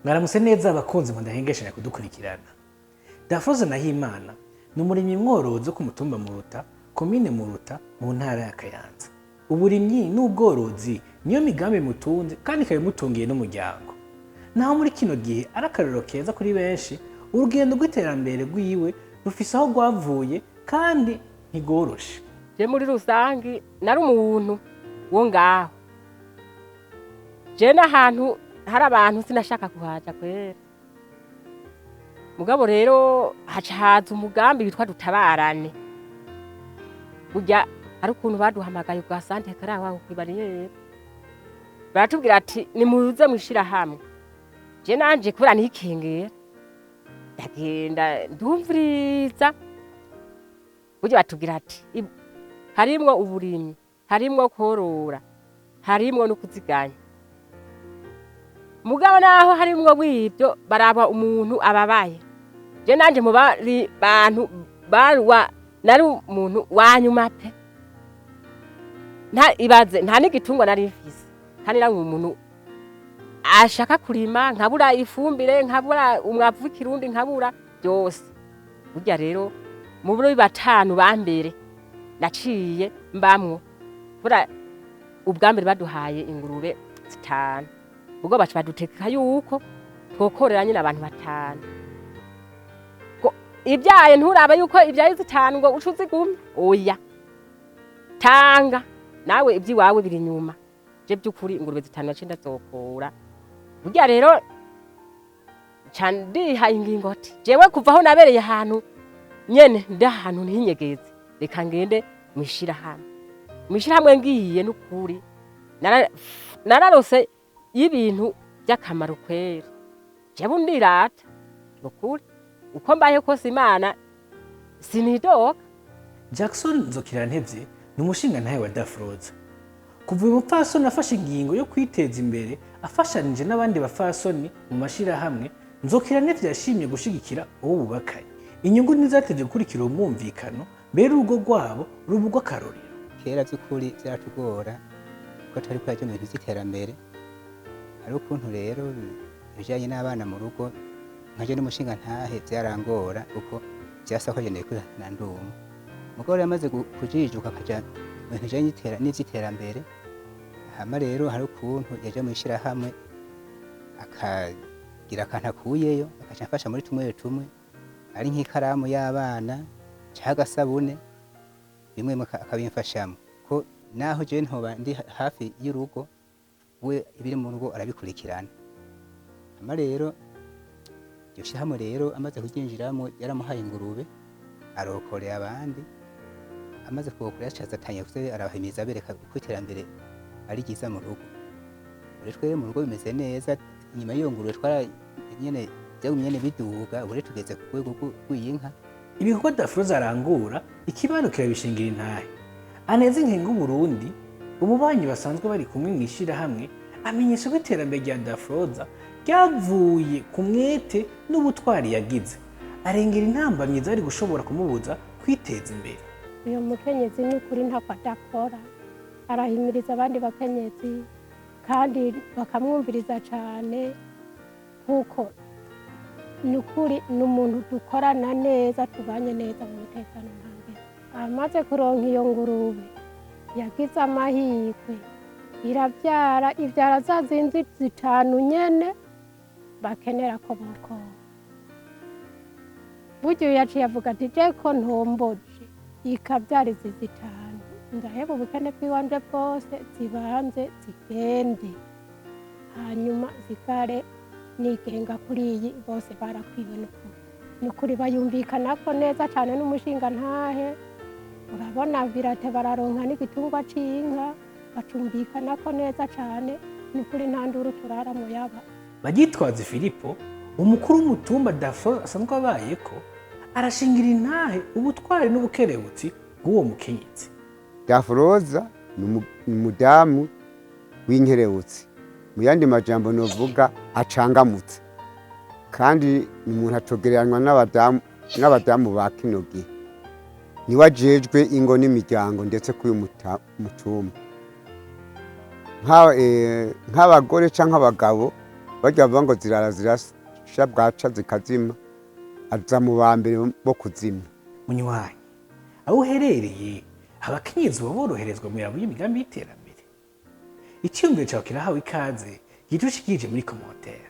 Mwaramutse neza abakunzi mudahengeshanya kudukurikirana. Dafroze Nahimana ni umurimyi mworozi wo ku mutumba Muruta, komine Muruta mu ntara ya Kayanza. Uburimyi n'ubworozi niyo migambi mutunze kandi ikabimutungiye n'umuryango. Naho muri kino gihe arakarero keza kuri benshi, urugendo rw'iterambere rwiwe rufise aho rwavuye kandi ntigoroshe. Je muri rusangi nari umuntu wo ngaho. Je n'ahantu hari abantu sinashaka kuhaja kwera. Mugabo rero haza umugambi witwa dutabarane. Burya ari ukuntu baduhamagaye kwa sante karawa kwibariye. Baratubwira ati nimuze mwishira hamwe. Je nanje kubera nikengera. Ndagenda ndumviriza. Burya batubwira ati harimwo uburimyi, harimwo korora, harimwo no kuziganya. Mugabo naho harimwo bw'ibyo baraba umuntu ababaye. Je nanje mu bari bantu barwa nari umuntu wanyuma pe. Nta n'igitungwa nari mfise. Kandi nari umuntu ashaka kurima, nkabura ifumbire, nkabura umwavu w'ikirundi, nkabura byose. Burya rero mu biro batanu bambere naciye mbamwo. Bura ubwambere baduhaye ingurube 5. Ubwo bacu baduteka yuko twokorera nyine abantu 5. Ibyaye nturaba yuko ibyaye 5 ngo ucuzigume. Oya. Tanga nawe ibyiwawe biri nyuma. Je byukuri ingurube 5 nacinda zokora. Burya rero candiha ingingo ati jewe kuva aho nabereye ahantu nyene ndahantu ntinyegeze. Reka ngende mwishira hamwe. Mwishira hamwe ngiye n'ukuri. Nararose y'ibintu by'akamaro kwera. Jewe ndirata n'ukuri. Uko mbaye kose Imana sinidoka. Jackson Nzokirantevye ni umushinga ntahe wa Dafroze. Kuva uyu mupfasoni afashe ingingo yo kwiteza imbere afashanije n'abandi bafasoni mu mashira hamwe, Nzokirantevye yashimye gushigikira uwo bubakanye. Inyungu nizatevye gukurikira umwumvikano mbere urugo rwabo rubugwa karorero. Kera by'ukuri byaratugora ko tari kwaje mu bintu by'iterambere. Ari ukuntu rero bijanye n'abana mu rugo nkaje n'umushinga ntahe byarangora kuko byasako jeneye kwihana ndumwe. Mugore yamaze kujijuka akaja mu bintu bijanye n'ivy'iterambere. Hama rero hari ukuntu yaje mu ishira hamwe akagira akantu akuyeyo akaca afasha muri tumwe ari nk'ikaramu y'abana cyangwa sabune bimwe akabimfashamo ko naho je ntoba ndi hafi y'urugo we ibiri mu rugo arabikurikirana. Hama rero yoshiramo rero amaze kuginjiramo yaramuhaye ingurube arokorera abandi amaze kubokorera cyazatanye kuze arabahimiza bereka kwiterambere ari giza mu rugo. Twe mu rugo bimeze neza inyuma y'iyo ngurube twara nyene byagumye biduga ure tugeze ku rwego rw'inka. Ibikorwa Dafroze arangura ikibano kirabishingira intahe. Aneze inkenga Burundi umubanyi basanzwe bari kumwe mwishira hamwe amenyesha ko iterambere rya Dafroze ryavuye ku mwete n'ubutwari yagize. Arengera intambamye zari gushobora kumubuza kwiteza imbere. Uyo mukenyezi ni kuri ntako adakora. Arahimiriza abandi bakenyezi kandi bakamwumviriza cyane kuko nukuri n'umuntu dukorana neza tubanye neza mu mutekano ntange. Amaze kuronka iyo ngurube yagize amahirwe ivyara za zindi 5 nyene bakenera ko bokora. Buryo yaciye avuga ati je ko ntomboje ikavyara izi 5 ndaheba ubukene bw'iwanje bwose zibanze zigende hanyuma zikare nigenga kuri iyi bose barakwiwe n'ukuri bayumvikana ko neza cyane n'umushinga ntahe. Urabona birate bararonka n'igitungwa c'inka bacumbikana ko neza cyane n'ukuri ntanduru turara mu yaba. Bagitwaza Filipo umukuru w'umutumba Dafroze asanzwe abayeko arashingira intahe ubutwari n'ubukerebutsi bw'uwo mukenyezi. Dafroze ni umudamu w'inkerebutsi. Mu yandi majambo novuga acangamutse kandi ni umuntu atogereranywa n'abadamu ba kino gihe. Niwe ajejwe ingo n'imiryango ndetse kuri mutumba. Nk'abagore canke abagabo barya bavuga ngo zirara zirasha bwaca zikazima aza mu ba mbere bo kuzima. munywanyi aho uherereye abakenyezi baba boroherezwa mu yabo y'imigambi y'iterambere. Icyumviro cyawe kirahawe ikaze gicushikije muri komantere.